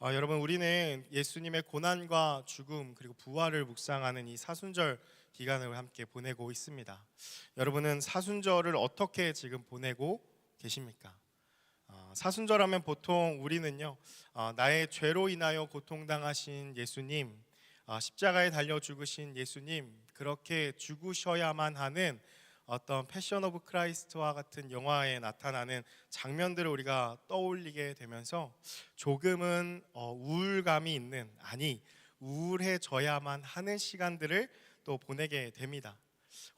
여러분, 우리는 예수님의 고난과 죽음 그리고 부활을 묵상하는 이 사순절 기간을 함께 보내고 있습니다. 여러분은 사순절을 어떻게 지금 보내고 계십니까? 사순절하면 보통 우리는요, 나의 죄로 인하여 고통당하신 예수님, 십자가에 달려 죽으신 예수님, 그렇게 죽으셔야만 하는 어떤 패션 오브 크라이스트와 같은 영화에 나타나는 장면들을 우리가 떠올리게 되면서 조금은 우울감이 있는, 아니 우울해져야만 하는 시간들을 또 보내게 됩니다.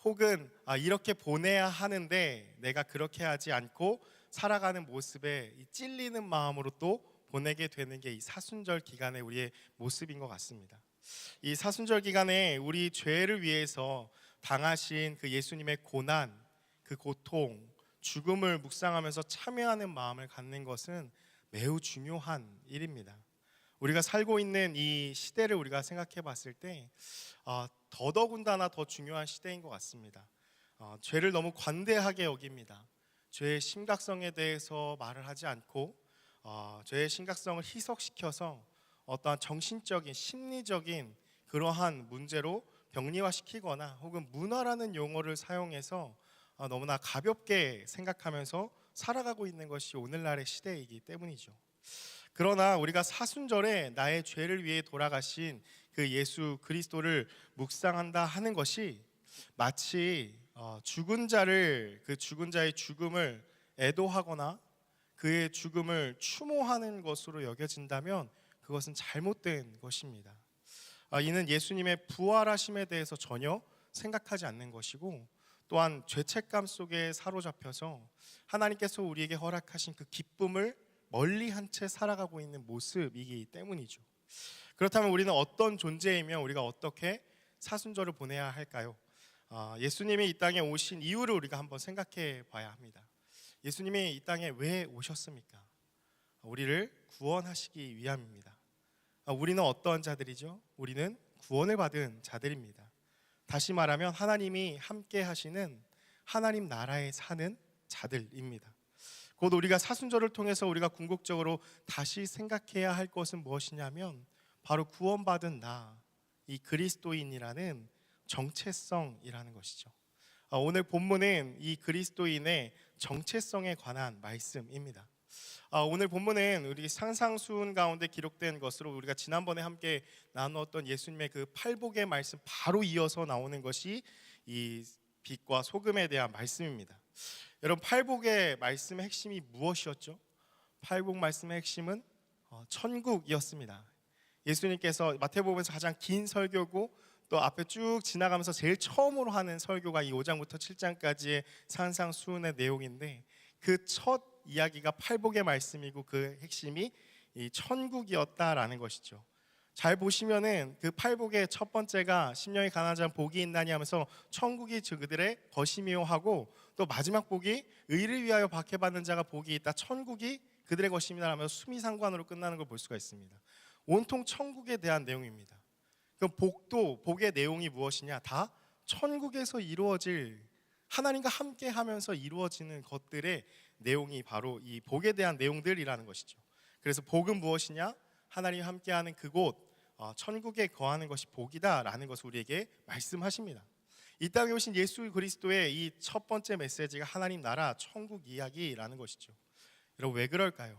혹은 이렇게 보내야 하는데 내가 그렇게 하지 않고 살아가는 모습에 이 찔리는 마음으로 또 보내게 되는 게 이 사순절 기간의 우리의 모습인 것 같습니다. 이 사순절 기간에 우리 죄를 위해서 당하신 그 예수님의 고난, 그 고통, 죽음을 묵상하면서 참여하는 마음을 갖는 것은 매우 중요한 일입니다. 우리가 살고 있는 이 시대를 우리가 생각해 봤을 때 더더군다나 더 중요한 시대인 것 같습니다. 죄를 너무 관대하게 여깁니다. 죄의 심각성에 대해서 말을 하지 않고 죄의 심각성을 희석시켜서 어떠한 정신적인, 심리적인 그러한 문제로 병리화시키거나 혹은 문화라는 용어를 사용해서 너무나 가볍게 생각하면서 살아가고 있는 것이 오늘날의 시대이기 때문이죠. 그러나 우리가 사순절에 나의 죄를 위해 돌아가신 그 예수 그리스도를 묵상한다 하는 것이 마치 죽은 자를, 그 죽은 자의 죽음을 애도하거나 그의 죽음을 추모하는 것으로 여겨진다면 그것은 잘못된 것입니다. 이는 예수님의 부활하심에 대해서 전혀 생각하지 않는 것이고, 또한 죄책감 속에 사로잡혀서 하나님께서 우리에게 허락하신 그 기쁨을 멀리한 채 살아가고 있는 모습이기 때문이죠. 그렇다면 우리는 어떤 존재이며 우리가 어떻게 사순절을 보내야 할까요? 예수님이 이 땅에 오신 이유를 우리가 한번 생각해 봐야 합니다. 예수님이 이 땅에 왜 오셨습니까? 우리를 구원하시기 위함입니다. 우리는 어떠한 자들이죠? 우리는 구원을 받은 자들입니다. 다시 말하면 하나님이 함께 하시는 하나님 나라에 사는 자들입니다. 곧 우리가 사순절을 통해서 우리가 궁극적으로 다시 생각해야 할 것은 무엇이냐면 바로 구원받은 나, 이 그리스도인이라는 정체성이라는 것이죠. 오늘 본문은 이 그리스도인의 정체성에 관한 말씀입니다. 오늘 본문은 우리 상상수훈 가운데 기록된 것으로 우리가 지난번에 함께 나누었던 예수님의 그 팔복의 말씀 바로 이어서 나오는 것이 이 빛과 소금에 대한 말씀입니다. 여러분, 팔복의 말씀의 핵심이 무엇이었죠? 팔복 말씀의 핵심은 천국이었습니다. 예수님께서 마태복음에서 가장 긴 설교고 또 앞에 쭉 지나가면서 제일 처음으로 하는 설교가 이 5장부터 7장까지의 산상수훈의 내용인데, 그 첫 이야기가 팔복의 말씀이고 그 핵심이 이 천국이었다라는 것이죠. 잘 보시면은 그 팔복의 첫 번째가 심령이 가난한 자는 복이 있나니 하면서 천국이 그들의 것이며 하고, 또 마지막 복이 의를 위하여 박해받는 자가 복이 있다, 천국이 그들의 것입니다 하면서 수미상관으로 끝나는 걸 볼 수가 있습니다. 온통 천국에 대한 내용입니다. 그럼 복의 내용이 무엇이냐? 다 천국에서 이루어질, 하나님과 함께 하면서 이루어지는 것들의 내용이 바로 이 복에 대한 내용들이라는 것이죠. 그래서 복은 무엇이냐? 하나님과 함께하는 그곳, 천국에 거하는 것이 복이다라는 것을 우리에게 말씀하십니다. 이 땅에 오신 예수 그리스도의 이 첫 번째 메시지가 하나님 나라, 천국 이야기라는 것이죠. 여러분, 왜 그럴까요?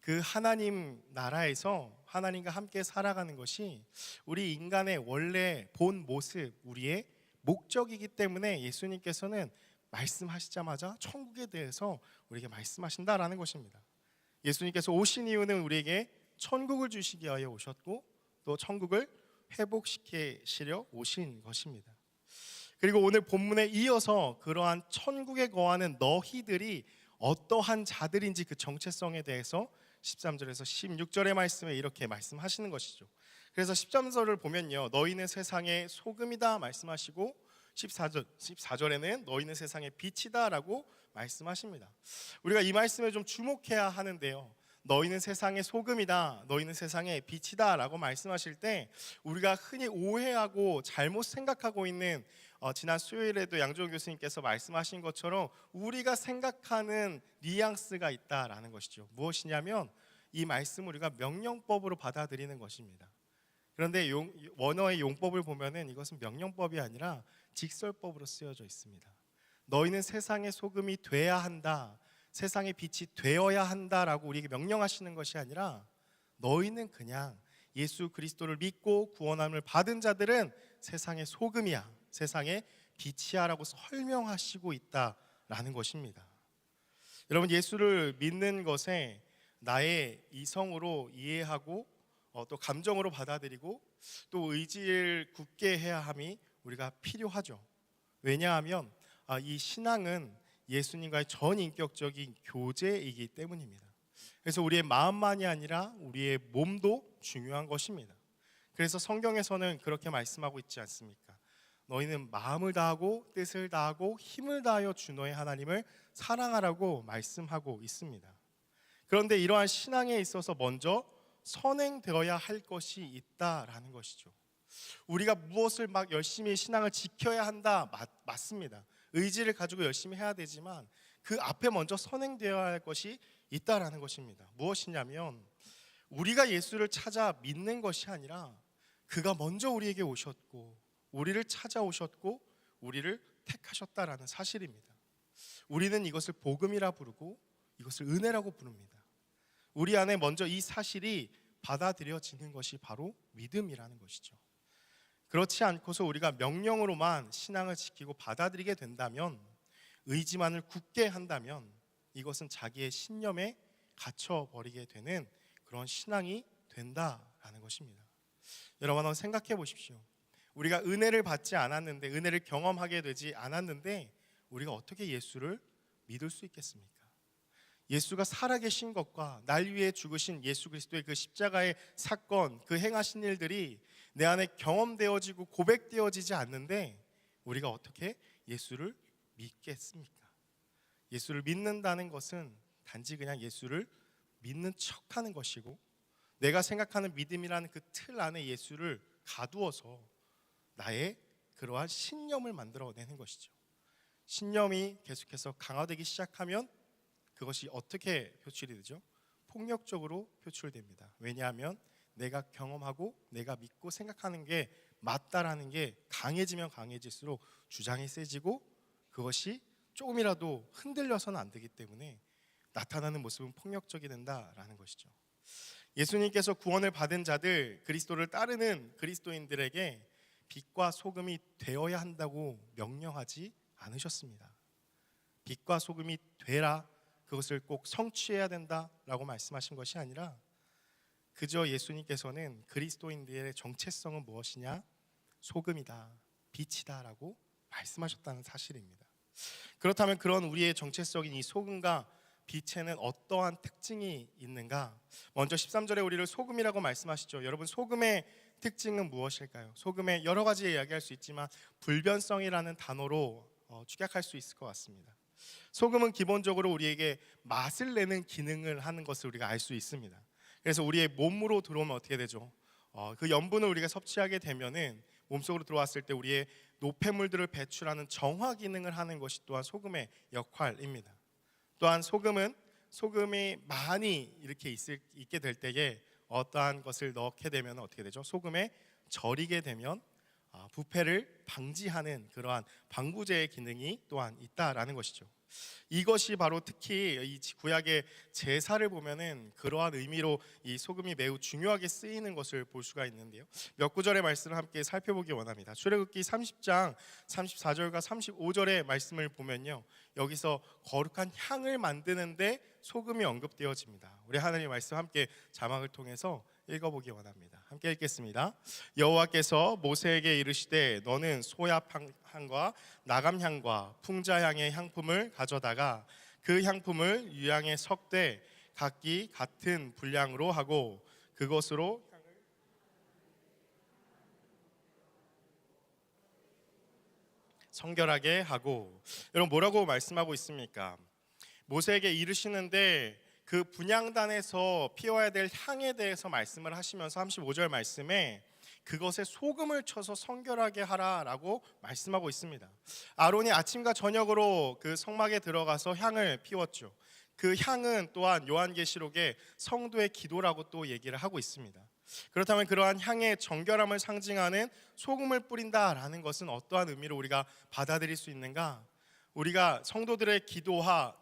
그 하나님 나라에서 하나님과 함께 살아가는 것이 우리 인간의 원래 본 모습, 우리의 목적이기 때문에 예수님께서는 말씀하시자마자 천국에 대해서 우리에게 말씀하신다라는 것입니다. 예수님께서 오신 이유는 우리에게 천국을 주시기 위하여 오셨고, 또 천국을 회복시키시려 오신 것입니다. 그리고 오늘 본문에 이어서 그러한 천국에 거하는 너희들이 어떠한 자들인지 그 정체성에 대해서 13절에서 16절의 말씀에 이렇게 말씀하시는 것이죠. 그래서 13절을 보면요, 너희는 세상의 소금이다 말씀하시고 14절에는 너희는 세상의 빛이다 라고 말씀하십니다. 우리가 이 말씀에 좀 주목해야 하는데요, 너희는 세상의 소금이다, 너희는 세상의 빛이다 라고 말씀하실 때 우리가 흔히 오해하고 잘못 생각하고 있는, 지난 수요일에도 양조원 교수님께서 말씀하신 것처럼 우리가 생각하는 뉘앙스가 있다라는 것이죠. 무엇이냐면 이 말씀을 우리가 명령법으로 받아들이는 것입니다. 그런데 원어의 용법을 보면은 이것은 명령법이 아니라 직설법으로 쓰여져 있습니다. 너희는 세상의 소금이 돼야 한다, 세상의 빛이 되어야 한다라고 우리에게 명령하시는 것이 아니라 너희는 그냥 예수 그리스도를 믿고 구원함을 받은 자들은 세상의 소금이야, 세상의 빛이야라고 설명하시고 있다라는 것입니다. 여러분, 예수를 믿는 것에 나의 이성으로 이해하고 또 감정으로 받아들이고 또 의지를 굳게 해야 함이 우리가 필요하죠. 왜냐하면 이 신앙은 예수님과의 전인격적인 교제이기 때문입니다. 그래서 우리의 마음만이 아니라 우리의 몸도 중요한 것입니다. 그래서 성경에서는 그렇게 말씀하고 있지 않습니까? 너희는 마음을 다하고 뜻을 다하고 힘을 다하여 주 너의 하나님을 사랑하라고 말씀하고 있습니다. 그런데 이러한 신앙에 있어서 먼저 선행되어야 할 것이 있다라는 것이죠. 우리가 무엇을 막 열심히 신앙을 지켜야 한다, 맞습니다. 의지를 가지고 열심히 해야 되지만 그 앞에 먼저 선행되어야 할 것이 있다라는 것입니다. 무엇이냐면 우리가 예수를 찾아 믿는 것이 아니라 그가 먼저 우리에게 오셨고 우리를 찾아오셨고 우리를 택하셨다라는 사실입니다. 우리는 이것을 복음이라 부르고 이것을 은혜라고 부릅니다. 우리 안에 먼저 이 사실이 받아들여지는 것이 바로 믿음이라는 것이죠. 그렇지 않고서 우리가 명령으로만 신앙을 지키고 받아들이게 된다면, 의지만을 굳게 한다면 이것은 자기의 신념에 갇혀버리게 되는 그런 신앙이 된다라는 것입니다. 여러분, 한번 생각해 보십시오. 우리가 은혜를 받지 않았는데, 은혜를 경험하게 되지 않았는데 우리가 어떻게 예수를 믿을 수 있겠습니까? 예수가 살아계신 것과 날 위해 죽으신 예수 그리스도의 그 십자가의 사건, 그 행하신 일들이 내 안에 경험되어지고 고백되어지지 않는데 우리가 어떻게 예수를 믿겠습니까? 예수를 믿는다는 것은 단지 그냥 예수를 믿는 척하는 것이고, 내가 생각하는 믿음이라는 그 틀 안에 예수를 가두어서 나의 그러한 신념을 만들어내는 것이죠. 신념이 계속해서 강화되기 시작하면 그것이 어떻게 표출이 되죠? 폭력적으로 표출됩니다. 왜냐하면 내가 경험하고 내가 믿고 생각하는 게 맞다라는 게 강해지면 강해질수록 주장이 세지고 그것이 조금이라도 흔들려서는 안 되기 때문에 나타나는 모습은 폭력적이 된다라는 것이죠. 예수님께서 구원을 받은 자들, 그리스도를 따르는 그리스도인들에게 빛과 소금이 되어야 한다고 명령하지 않으셨습니다. 빛과 소금이 되라, 그것을 꼭 성취해야 된다라고 말씀하신 것이 아니라 그저 예수님께서는 그리스도인들의 정체성은 무엇이냐? 소금이다, 빛이다라고 말씀하셨다는 사실입니다. 그렇다면 그런 우리의 정체성인 이 소금과 빛에는 어떠한 특징이 있는가? 먼저 13절에 우리를 소금이라고 말씀하시죠. 여러분, 소금의 특징은 무엇일까요? 소금의 여러 가지 이야기할 수 있지만 불변성이라는 단어로 축약할 수 있을 것 같습니다. 소금은 기본적으로 우리에게 맛을 내는 기능을 하는 것을 우리가 알 수 있습니다. 그래서 우리의 몸으로 들어오면 어떻게 되죠? 그 염분을 우리가 섭취하게 되면은 몸속으로 들어왔을 때 우리의 노폐물들을 배출하는 정화 기능을 하는 것이 또한 소금의 역할입니다. 또한 소금이 많이 이렇게 있게 될 때에 어떠한 것을 넣게 되면 어떻게 되죠? 소금에 절이게 되면 부패를 방지하는 그러한 방부제의 기능이 또한 있다라는 것이죠. 이것이 바로 특히 이 구약의 제사를 보면은 그러한 의미로 이 소금이 매우 중요하게 쓰이는 것을 볼 수가 있는데요. 몇 구절의 말씀을 함께 살펴보기 원합니다. 출애굽기 30장 34절과 35절의 말씀을 보면요, 여기서 거룩한 향을 만드는데 소금이 언급되어집니다. 우리 하나님의 말씀 함께 자막을 통해서 읽어보기 원합니다. 함께 읽겠습니다. 여호와께서 모세에게 이르시되 너는 소야향과 나감향과 풍자향의 향품을 가져다가 그 향품을 유향에 섞되 각기 같은 분량으로 하고 그것으로 성결하게 하고. 여러분, 뭐라고 말씀하고 있습니까? 모세에게 이르시는데 그 분향단에서 피워야 될 향에 대해서 말씀을 하시면서 35절 말씀에 그것에 소금을 쳐서 성결하게 하라라고 말씀하고 있습니다. 아론이 아침과 저녁으로 그 성막에 들어가서 향을 피웠죠. 그 향은 또한 요한계시록의 성도의 기도라고 또 얘기를 하고 있습니다. 그렇다면 그러한 향의 정결함을 상징하는 소금을 뿌린다라는 것은 어떠한 의미로 우리가 받아들일 수 있는가? 우리가 성도들의 기도와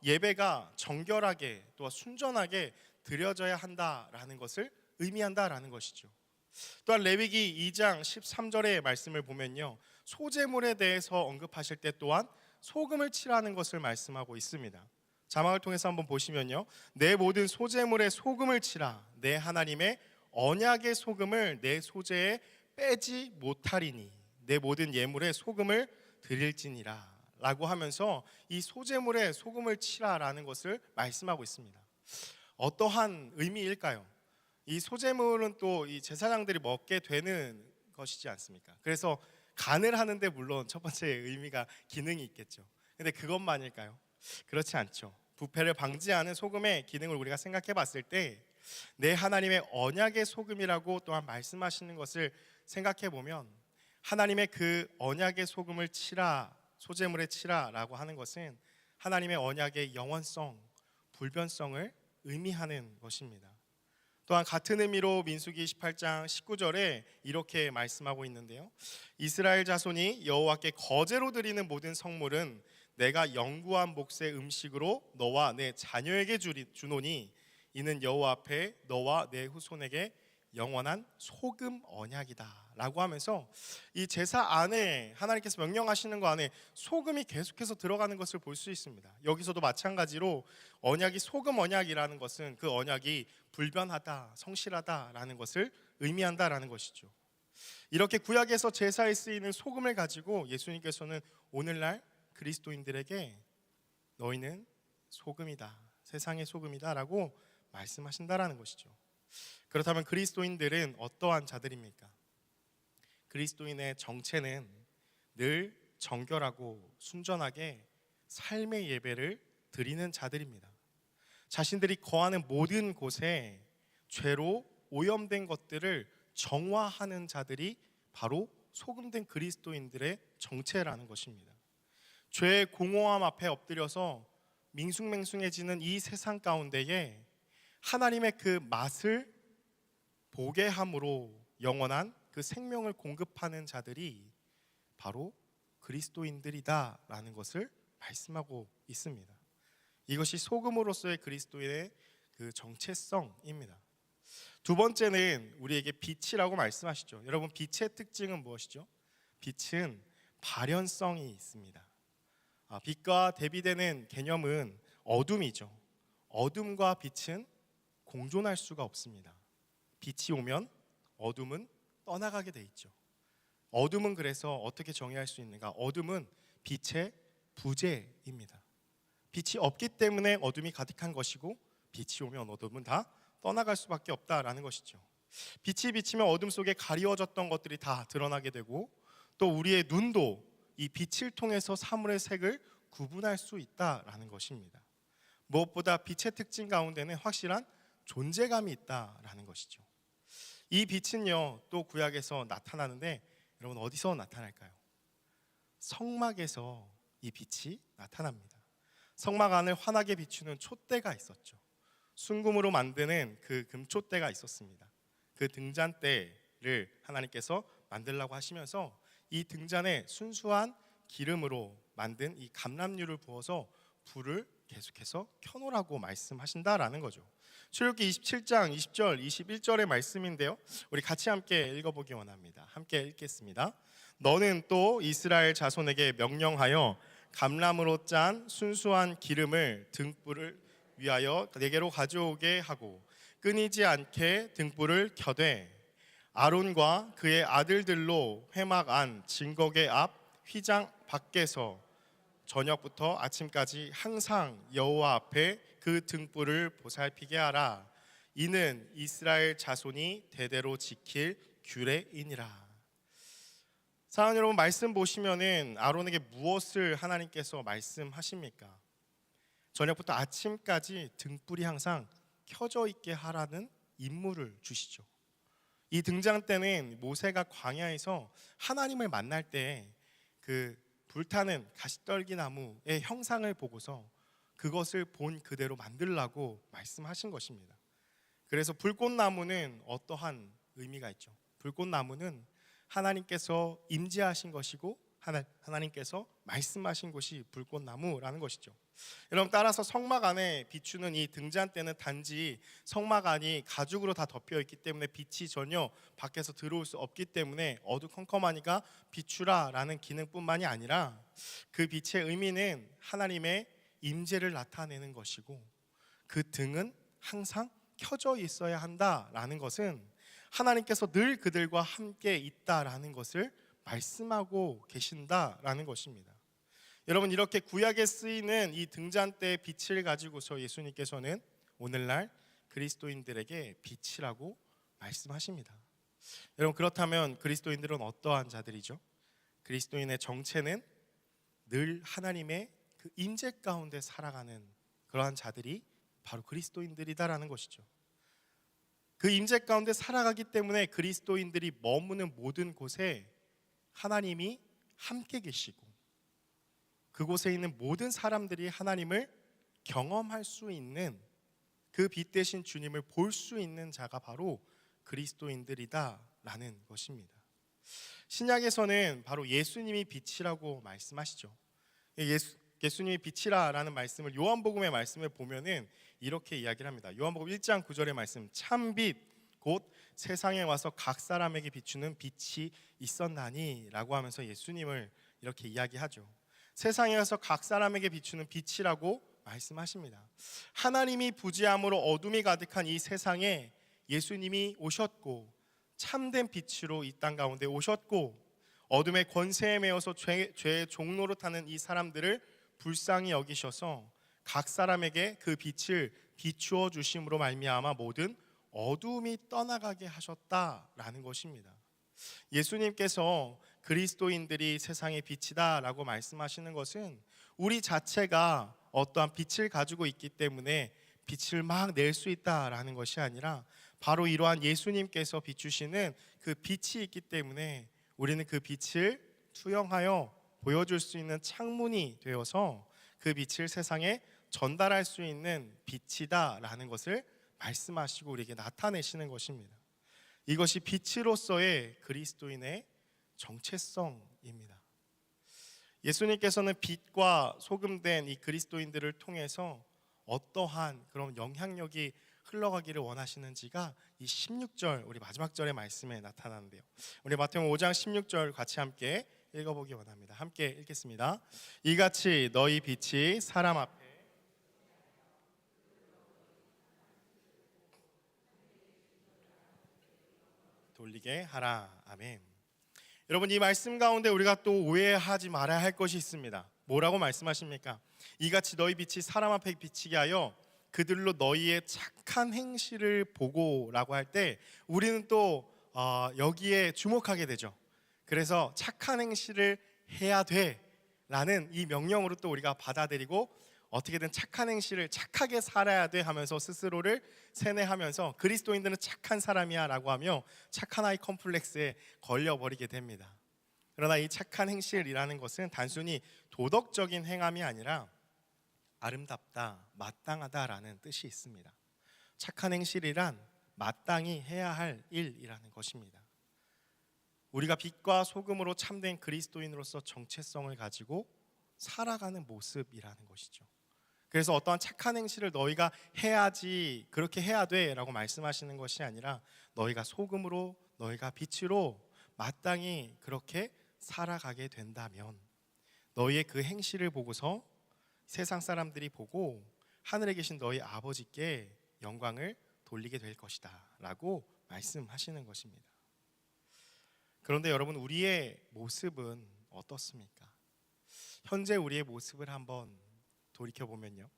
예배가 정결하게 또 순전하게 드려져야 한다라는 것을 의미한다라는 것이죠. 또한 레위기 2장 13절의 말씀을 보면요, 소제물에 대해서 언급하실 때 또한 소금을 칠하는 것을 말씀하고 있습니다. 자막을 통해서 한번 보시면요, 내 모든 소제물에 소금을 치라. 내 하나님의 언약의 소금을 내 소제에 빼지 못하리니 내 모든 예물에 소금을 드릴지니라 라고 하면서 이 소제물에 소금을 치라라는 것을 말씀하고 있습니다. 어떠한 의미일까요? 이 소제물은 또 이 제사장들이 먹게 되는 것이지 않습니까? 그래서 간을 하는데 물론 첫 번째 의미가 기능이 있겠죠. 근데 그것만일까요? 그렇지 않죠. 부패를 방지하는 소금의 기능을 우리가 생각해 봤을 때 내 하나님의 언약의 소금이라고 또한 말씀하시는 것을 생각해 보면 하나님의 그 언약의 소금을 치라, 소제물에 치라라고 하는 것은 하나님의 언약의 영원성, 불변성을 의미하는 것입니다. 또한 같은 의미로 민수기 18장 19절에 이렇게 말씀하고 있는데요, 이스라엘 자손이 여호와께 거제로 드리는 모든 성물은 내가 영구한 몫의 음식으로 너와 내 자녀에게 주노니 이는 여호와 앞에 너와 내 후손에게 영원한 소금 언약이다 라고 하면서 이 제사 안에 하나님께서 명령하시는 거 안에 소금이 계속해서 들어가는 것을 볼 수 있습니다. 여기서도 마찬가지로 언약이 소금 언약이라는 것은 그 언약이 불변하다, 성실하다라는 것을 의미한다라는 것이죠. 이렇게 구약에서 제사에 쓰이는 소금을 가지고 예수님께서는 오늘날 그리스도인들에게 너희는 소금이다, 세상의 소금이다 라고 말씀하신다라는 것이죠. 그렇다면 그리스도인들은 어떠한 자들입니까? 그리스도인의 정체는 늘 정결하고 순전하게 삶의 예배를 드리는 자들입니다. 자신들이 거하는 모든 곳에 죄로 오염된 것들을 정화하는 자들이 바로 소금된 그리스도인들의 정체라는 것입니다. 죄의 공허함 앞에 엎드려서 밍숭맹숭해지는 이 세상 가운데에 하나님의 그 맛을 보게 함으로 영원한 그 생명을 공급하는 자들이 바로 그리스도인들이다라는 것을 말씀하고 있습니다. 이것이 소금으로서의 그리스도인의 그 정체성입니다. 두 번째는 우리에게 빛이라고 말씀하시죠. 여러분, 빛의 특징은 무엇이죠? 빛은 발현성이 있습니다. 빛과 대비되는 개념은 어둠이죠. 어둠과 빛은 공존할 수가 없습니다. 빛이 오면 어둠은 떠나가게 돼 있죠. 어둠은 그래서 어떻게 정의할 수 있는가? 어둠은 빛의 부재입니다. 빛이 없기 때문에 어둠이 가득한 것이고 빛이 오면 어둠은 다 떠나갈 수밖에 없다라는 것이죠. 빛이 비치면 어둠 속에 가리워졌던 것들이 다 드러나게 되고 또 우리의 눈도 이 빛을 통해서 사물의 색을 구분할 수 있다라는 것입니다. 무엇보다 빛의 특징 가운데는 확실한 존재감이 있다라는 것이죠. 이 빛은요, 또 구약에서 나타나는데 여러분 어디서 나타날까요? 성막에서 이 빛이 나타납니다. 성막 안을 환하게 비추는 촛대가 있었죠. 순금으로 만드는 그 금촛대가 있었습니다. 그 등잔대를 하나님께서 만들라고 하시면서 이 등잔에 순수한 기름으로 만든 이 감람유를 부어서 불을 계속해서 켜놓으라고 말씀하신다라는 거죠. 출애굽기 27장 20절 21절의 말씀인데요, 우리 같이 함께 읽어보기 원합니다. 함께 읽겠습니다. 너는 또 이스라엘 자손에게 명령하여 감람으로 짠 순수한 기름을 등불을 위하여 내게로 가져오게 하고 끊이지 않게 등불을 켜되 아론과 그의 아들들로 회막 안 증거계 앞 휘장 밖에서 저녁부터 아침까지 항상 여호와 앞에 그 등불을 보살피게 하라. 이는 이스라엘 자손이 대대로 지킬 규례이니라. 사랑하는 여러분, 말씀 보시면은 아론에게 무엇을 하나님께서 말씀하십니까? 저녁부터 아침까지 등불이 항상 켜져 있게 하라는 임무를 주시죠. 이 등잔대는 모세가 광야에서 하나님을 만날 때 그 불타는 가시떨기 나무의 형상을 보고서 그것을 본 그대로 만들라고 말씀하신 것입니다. 그래서 불꽃나무는 어떠한 의미가 있죠? 불꽃나무는 하나님께서 임재하신 것이고 하나님께서 말씀하신 것이 불꽃나무라는 것이죠. 여러분, 따라서 성막 안에 비추는 이 등잔대는 단지 성막 안이 가죽으로 다 덮여 있기 때문에 빛이 전혀 밖에서 들어올 수 없기 때문에 어두컴컴하니까 비추라라는 기능뿐만이 아니라 그 빛의 의미는 하나님의 임재를 나타내는 것이고, 그 등은 항상 켜져 있어야 한다라는 것은 하나님께서 늘 그들과 함께 있다라는 것을 말씀하고 계신다라는 것입니다. 여러분, 이렇게 구약에 쓰이는 이 등잔대의 빛을 가지고서 예수님께서는 오늘날 그리스도인들에게 빛이라고 말씀하십니다. 여러분, 그렇다면 그리스도인들은 어떠한 자들이죠? 그리스도인의 정체는 늘 하나님의 그 임재 가운데 살아가는 그러한 자들이 바로 그리스도인들이다라는 것이죠. 그 임재 가운데 살아가기 때문에 그리스도인들이 머무는 모든 곳에 하나님이 함께 계시고, 그곳에 있는 모든 사람들이 하나님을 경험할 수 있는, 그 빛 대신 주님을 볼 수 있는 자가 바로 그리스도인들이다라는 것입니다. 신약에서는 바로 예수님이 빛이라고 말씀하시죠. 예수님이 빛이라라는 말씀을 요한복음의 말씀을 보면은 이렇게 이야기를 합니다. 요한복음 1장 9절의 말씀, 참빛 곧 세상에 와서 각 사람에게 비추는 빛이 있었나니 라고 하면서 예수님을 이렇게 이야기하죠. 세상에 와서 각 사람에게 비추는 빛이라고 말씀하십니다. 하나님이 부재함으로 어둠이 가득한 이 세상에 예수님이 오셨고, 참된 빛으로 이 땅 가운데 오셨고, 어둠의 권세에 매여서 죄의 종로로 타는 이 사람들을 불쌍히 여기셔서 각 사람에게 그 빛을 비추어 주심으로 말미암아 모든 어둠이 떠나가게 하셨다라는 것입니다. 예수님께서 그리스도인들이 세상의 빛이다라고 말씀하시는 것은 우리 자체가 어떠한 빛을 가지고 있기 때문에 빛을 막 낼 수 있다라는 것이 아니라, 바로 이러한 예수님께서 비추시는 그 빛이 있기 때문에 우리는 그 빛을 투영하여 보여줄 수 있는 창문이 되어서 그 빛을 세상에 전달할 수 있는 빛이다라는 것을 말씀하시고 우리에게 나타내시는 것입니다. 이것이 빛으로서의 그리스도인의 정체성입니다. 예수님께서는 빛과 소금된 이 그리스도인들을 통해서 어떠한 그런 영향력이 흘러가기를 원하시는지가 이 16절, 우리 마지막 절의 말씀에 나타나는데요. 우리 마태복음 5장 16절 같이 함께 읽어보기 원합니다. 함께 읽겠습니다. 이같이 너희 빛이 사람 앞에 돌리게 하라. 아멘. 여러분, 이 말씀 가운데 우리가 또 오해하지 말아야 할 것이 있습니다. 뭐라고 말씀하십니까? 이같이 너희 빛이 사람 앞에 비치게 하여 그들로 너희의 착한 행실을 보고라고 할 때 우리는 또 여기에 주목하게 되죠. 그래서 착한 행실을 해야 돼라는 이 명령으로 또 우리가 받아들이고, 어떻게든 착한 행실을 착하게 살아야 돼 하면서 스스로를 세뇌하면서 그리스도인들은 착한 사람이야 라고 하며 착한 아이 컴플렉스에 걸려버리게 됩니다. 그러나 이 착한 행실이라는 것은 단순히 도덕적인 행함이 아니라 아름답다, 마땅하다라는 뜻이 있습니다. 착한 행실이란 마땅히 해야 할 일이라는 것입니다. 우리가 빛과 소금으로 참된 그리스도인으로서 정체성을 가지고 살아가는 모습이라는 것이죠. 그래서 어떠한 착한 행실을 너희가 해야지, 그렇게 해야 돼 라고 말씀하시는 것이 아니라 너희가 소금으로, 너희가 빛으로 마땅히 그렇게 살아가게 된다면 너희의 그 행실을 보고서 세상 사람들이 보고 하늘에 계신 너희 아버지께 영광을 돌리게 될 것이다 라고 말씀하시는 것입니다. 그런데 여러분, 우리의 모습은 어떻습니까? 현재 우리의 모습을 한번 돌이켜보면요,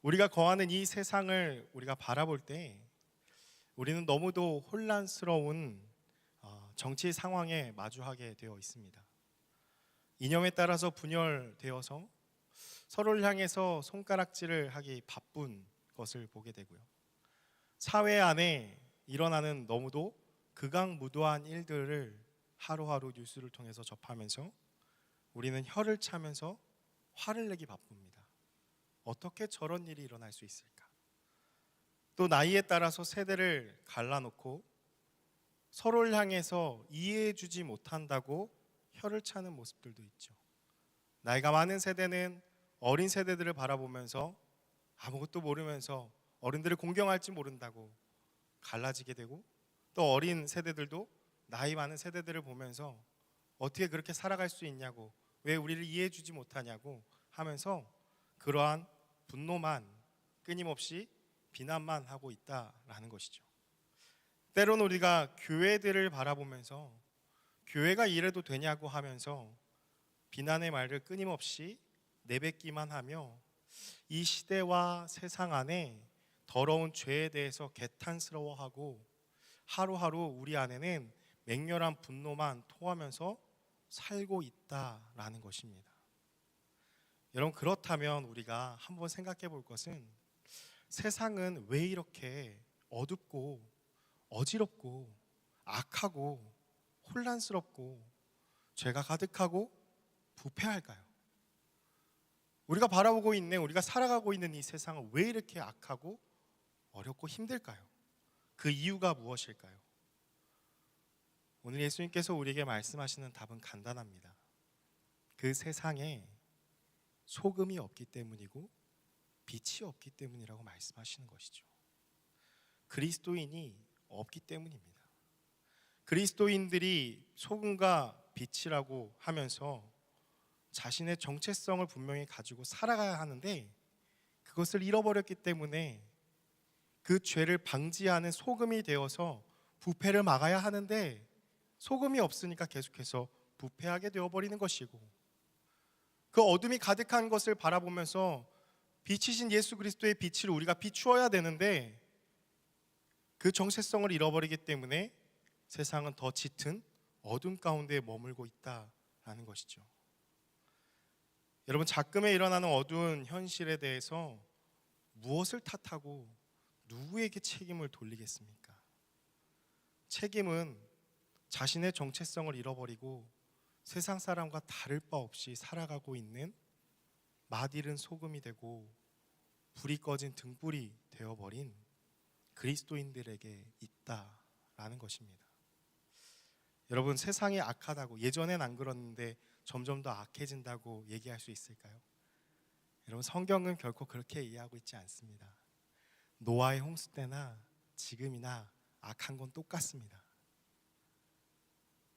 우리가 거하는 이 세상을 우리가 바라볼 때 우리는 너무도 혼란스러운 정치 상황에 마주하게 되어 있습니다. 이념에 따라서 분열되어서 서로를 향해서 손가락질을 하기 바쁜 것을 보게 되고요, 사회 안에 일어나는 너무도 극악무도한 일들을 하루하루 뉴스를 통해서 접하면서 우리는 혀를 차면서 화를 내기 바쁩니다. 어떻게 저런 일이 일어날 수 있을까? 또 나이에 따라서 세대를 갈라놓고 서로를 향해서 이해해주지 못한다고 혀를 차는 모습들도 있죠. 나이가 많은 세대는 어린 세대들을 바라보면서 아무것도 모르면서 어른들을 공경할지 모른다고 갈라지게 되고, 또 어린 세대들도 나이 많은 세대들을 보면서 어떻게 그렇게 살아갈 수 있냐고, 왜 우리를 이해해주지 못하냐고 하면서 그러한 분노만, 끊임없이 비난만 하고 있다라는 것이죠. 때로는 우리가 교회들을 바라보면서 교회가 이래도 되냐고 하면서 비난의 말을 끊임없이 내뱉기만 하며 이 시대와 세상 안에 더러운 죄에 대해서 개탄스러워하고 하루하루 우리 안에는 맹렬한 분노만 토하면서 살고 있다라는 것입니다. 여러분, 그렇다면 우리가 한번 생각해 볼 것은, 세상은 왜 이렇게 어둡고 어지럽고 악하고 혼란스럽고 죄가 가득하고 부패할까요? 우리가 바라보고 있는, 우리가 살아가고 있는 이 세상은 왜 이렇게 악하고 어렵고 힘들까요? 그 이유가 무엇일까요? 오늘 예수님께서 우리에게 말씀하시는 답은 간단합니다. 그 세상에 소금이 없기 때문이고 빛이 없기 때문이라고 말씀하시는 것이죠. 그리스도인이 없기 때문입니다. 그리스도인들이 소금과 빛이라고 하면서 자신의 정체성을 분명히 가지고 살아가야 하는데, 그것을 잃어버렸기 때문에 그 죄를 방지하는 소금이 되어서 부패를 막아야 하는데, 소금이 없으니까 계속해서 부패하게 되어버리는 것이고, 그 어둠이 가득한 것을 바라보면서 빛이신 예수 그리스도의 빛을 우리가 비추어야 되는데, 그 정체성을 잃어버리기 때문에 세상은 더 짙은 어둠 가운데 머물고 있다라는 것이죠. 여러분, 작금에 일어나는 어두운 현실에 대해서 무엇을 탓하고 누구에게 책임을 돌리겠습니까? 책임은 자신의 정체성을 잃어버리고 세상 사람과 다를 바 없이 살아가고 있는 맛 잃은 소금이 되고 불이 꺼진 등불이 되어버린 그리스도인들에게 있다라는 것입니다. 여러분, 세상이 악하다고, 예전엔 안 그랬는데 점점 더 악해진다고 얘기할 수 있을까요? 여러분, 성경은 결코 그렇게 이해하고 있지 않습니다. 노아의 홍수 때나 지금이나 악한 건 똑같습니다.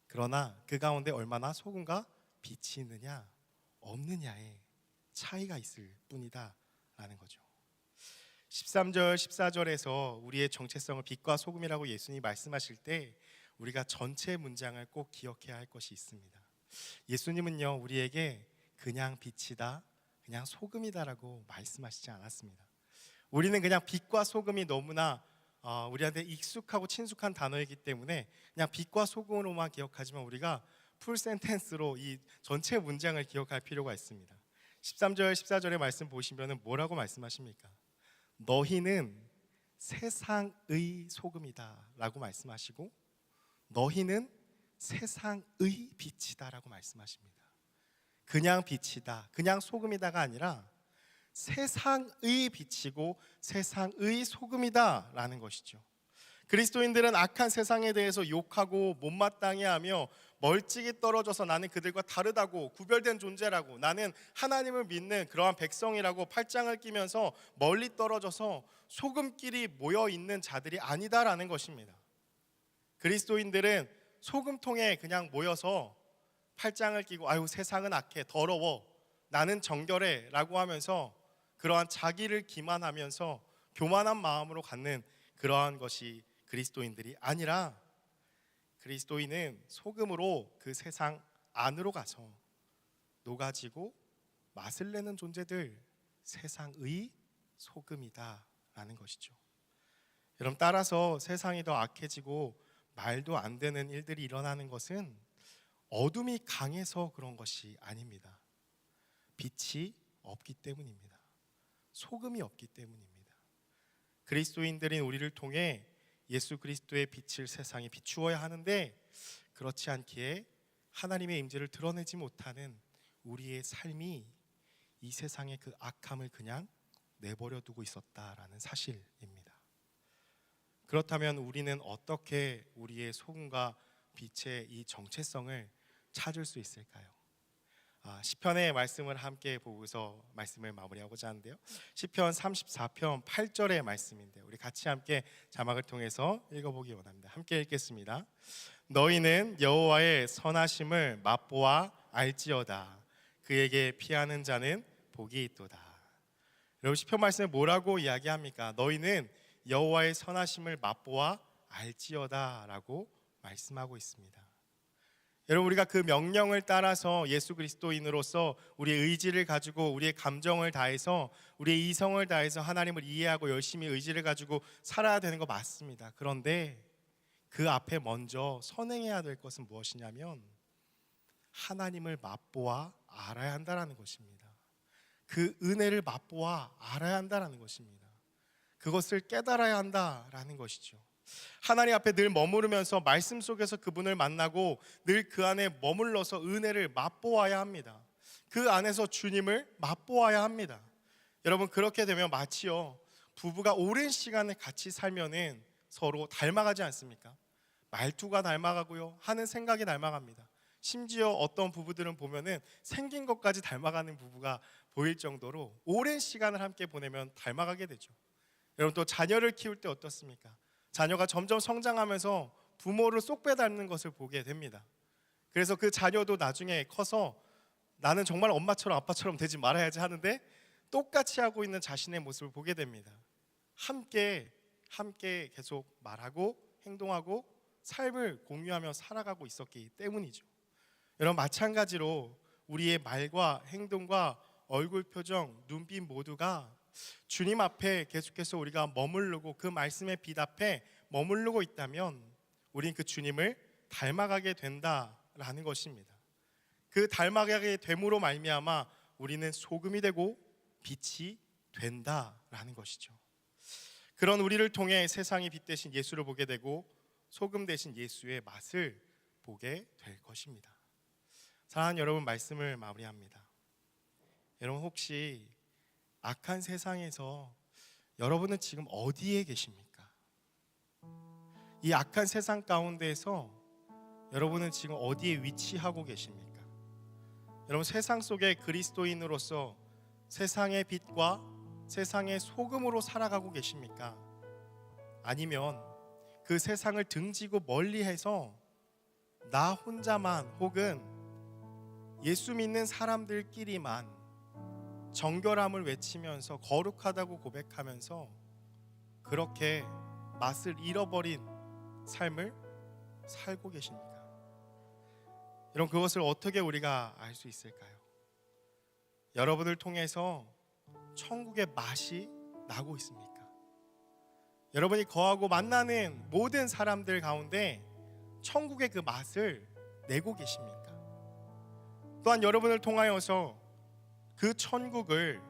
그러나 그 가운데 얼마나 소금과 빛이 있느냐 없느냐에 차이가 있을 뿐이다 라는 거죠. 13절 14절에서 우리의 정체성을 빛과 소금이라고 예수님이 말씀하실 때 우리가 전체 문장을 꼭 기억해야 할 것이 있습니다. 예수님은요, 우리에게 그냥 빛이다, 그냥 소금이다라고 말씀하시지 않았습니다. 우리는 그냥 빛과 소금이 너무나 우리한테 익숙하고 친숙한 단어이기 때문에 그냥 빛과 소금으로만 기억하지만, 우리가 풀 센텐스로 이 전체 문장을 기억할 필요가 있습니다. 13절 14절의 말씀 보시면 뭐라고 말씀하십니까? 너희는 세상의 소금이다 라고 말씀하시고, 너희는 세상의 빛이다 라고 말씀하십니다. 그냥 빛이다, 그냥 소금이다가 아니라 세상의 빛이고 세상의 소금이다 라는 것이죠. 그리스도인들은 악한 세상에 대해서 욕하고 못마땅해 하며 멀찍이 떨어져서 나는 그들과 다르다고, 구별된 존재라고, 나는 하나님을 믿는 그러한 백성이라고 팔짱을 끼면서 멀리 떨어져서 소금끼리 모여있는 자들이 아니다라는 것입니다. 그리스도인들은 소금통에 그냥 모여서 팔짱을 끼고 아유 세상은 악해, 더러워, 나는 정결해 라고 하면서 그러한 자기를 기만하면서 교만한 마음으로 갖는 그러한 것이 그리스도인들이 아니라, 그리스도인은 소금으로 그 세상 안으로 가서 녹아지고 맛을 내는 존재들, 세상의 소금이다 라는 것이죠. 여러분, 따라서 세상이 더 악해지고 말도 안 되는 일들이 일어나는 것은 어둠이 강해서 그런 것이 아닙니다. 빛이 없기 때문입니다. 소금이 없기 때문입니다. 그리스도인들인 우리를 통해 예수 그리스도의 빛을 세상에 비추어야 하는데, 그렇지 않기에 하나님의 임재를 드러내지 못하는 우리의 삶이 이 세상의 그 악함을 그냥 내버려 두고 있었다라는 사실입니다. 그렇다면 우리는 어떻게 우리의 소금과 빛의 이 정체성을 찾을 수 있을까요? 시편의 말씀을 함께 보고서 말씀을 마무리하고자 하는데요. 시편 34편 8절의 말씀인데요. 우리 같이 함께 자막을 통해서 읽어보기 원합니다. 함께 읽겠습니다. 너희는 여호와의 선하심을 맛보아 알지어다. 그에게 피하는 자는 복이 있도다. 여러분, 시편 말씀에 뭐라고 이야기합니까? 너희는 여호와의 선하심을 맛보아 알지어다 라고 말씀하고 있습니다. 여러분, 우리가 그 명령을 따라서 예수 그리스도인으로서 우리의 의지를 가지고 우리의 감정을 다해서 우리의 이성을 다해서 하나님을 이해하고 열심히 의지를 가지고 살아야 되는 거 맞습니다. 그런데 그 앞에 먼저 선행해야 될 것은 무엇이냐면 하나님을 맛보아 알아야 한다는 것입니다. 그 은혜를 맛보아 알아야 한다는 것입니다. 그것을 깨달아야 한다라는 것이죠. 하나님 앞에 늘 머무르면서 말씀 속에서 그분을 만나고 늘 그 안에 머물러서 은혜를 맛보아야 합니다. 그 안에서 주님을 맛보아야 합니다. 여러분, 그렇게 되면 마치요 부부가 오랜 시간을 같이 살면은 서로 닮아가지 않습니까? 말투가 닮아가고요, 하는 생각이 닮아갑니다. 심지어 어떤 부부들은 보면은 생긴 것까지 닮아가는 부부가 보일 정도로 오랜 시간을 함께 보내면 닮아가게 되죠. 여러분, 또 자녀를 키울 때 어떻습니까? 자녀가 점점 성장하면서 부모를 쏙 빼닮는 것을 보게 됩니다. 그래서 그 자녀도 나중에 커서 나는 정말 엄마처럼 아빠처럼 되지 말아야지 하는데 똑같이 하고 있는 자신의 모습을 보게 됩니다. 함께 계속 말하고 행동하고 삶을 공유하며 살아가고 있었기 때문이죠. 여러분, 마찬가지로 우리의 말과 행동과 얼굴 표정, 눈빛 모두가 주님 앞에 계속해서 우리가 머무르고 그 말씀의 빛 앞에 머무르고 있다면 우린 그 주님을 닮아가게 된다라는 것입니다. 그 닮아가게 됨으로 말미암아 우리는 소금이 되고 빛이 된다라는 것이죠. 그런 우리를 통해 세상이 빛 대신 예수를 보게 되고 소금 대신 예수의 맛을 보게 될 것입니다. 사랑하는 여러분, 말씀을 마무리합니다. 여러분, 혹시 악한 세상에서 여러분은 지금 어디에 계십니까? 이 악한 세상 가운데에서 여러분은 지금 어디에 위치하고 계십니까? 여러분, 세상 속에 그리스도인으로서 세상의 빛과 세상의 소금으로 살아가고 계십니까? 아니면 그 세상을 등지고 멀리해서 나 혼자만 혹은 예수 믿는 사람들끼리만 정결함을 외치면서 거룩하다고 고백하면서 그렇게 맛을 잃어버린 삶을 살고 계십니까? 여러분, 그것을 어떻게 우리가 알 수 있을까요? 여러분을 통해서 천국의 맛이 나고 있습니까? 여러분이 거하고 만나는 모든 사람들 가운데 천국의 그 맛을 내고 계십니까? 또한 여러분을 통하여서 그 천국을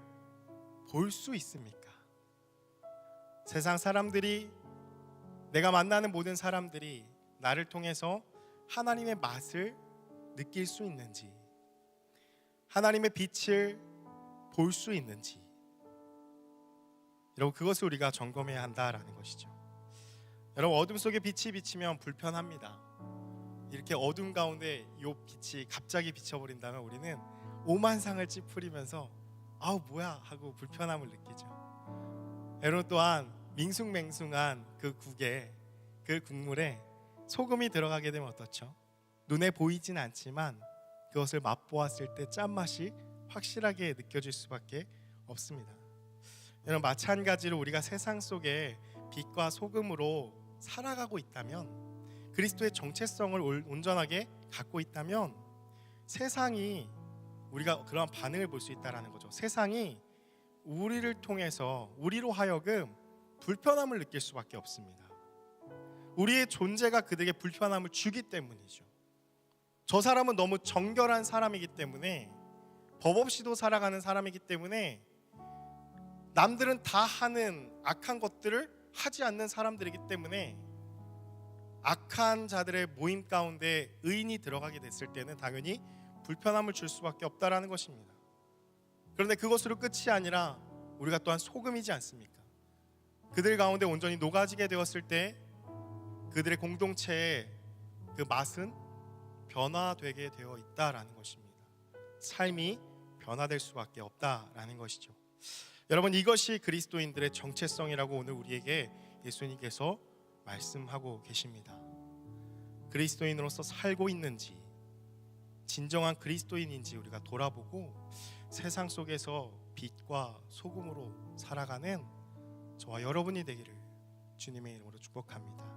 볼 수 있습니까? 세상 사람들이, 내가 만나는 모든 사람들이 나를 통해서 하나님의 맛을 느낄 수 있는지, 하나님의 빛을 볼 수 있는지, 여러분, 그것을 우리가 점검해야 한다라는 것이죠. 여러분, 어둠 속에 빛이 비치면 불편합니다. 이렇게 어둠 가운데 이 빛이 갑자기 비쳐버린다면 우리는 오만상을 찌푸리면서 아우 뭐야 하고 불편함을 느끼죠. 여러분, 또한 밍숭맹숭한 그 국에, 그 국물에 소금이 들어가게 되면 어떻죠? 눈에 보이진 않지만 그것을 맛보았을 때 짠맛이 확실하게 느껴질 수밖에 없습니다. 여러분, 마찬가지로 우리가 세상 속에 빛과 소금으로 살아가고 있다면, 그리스도의 정체성을 온전하게 갖고 있다면 세상이, 우리가 그런 반응을 볼 수 있다는 거죠. 세상이 우리를 통해서, 우리로 하여금 불편함을 느낄 수밖에 없습니다. 우리의 존재가 그들에게 불편함을 주기 때문이죠. 저 사람은 너무 정결한 사람이기 때문에, 법 없이도 살아가는 사람이기 때문에, 남들은 다 하는 악한 것들을 하지 않는 사람들이기 때문에 악한 자들의 모임 가운데 의인이 들어가게 됐을 때는 당연히 불편함을 줄 수밖에 없다라는 것입니다. 그런데 그것으로 끝이 아니라 우리가 또한 소금이지 않습니까? 그들 가운데 온전히 녹아지게 되었을 때 그들의 공동체의 그 맛은 변화되게 되어 있다라는 것입니다. 삶이 변화될 수밖에 없다라는 것이죠. 여러분, 이것이 그리스도인들의 정체성이라고 오늘 우리에게 예수님께서 말씀하고 계십니다. 그리스도인으로서 살고 있는지, 진정한 그리스도인인지 우리가 돌아보고 세상 속에서 빛과 소금으로 살아가는 저와 여러분이 되기를 주님의 이름으로 축복합니다.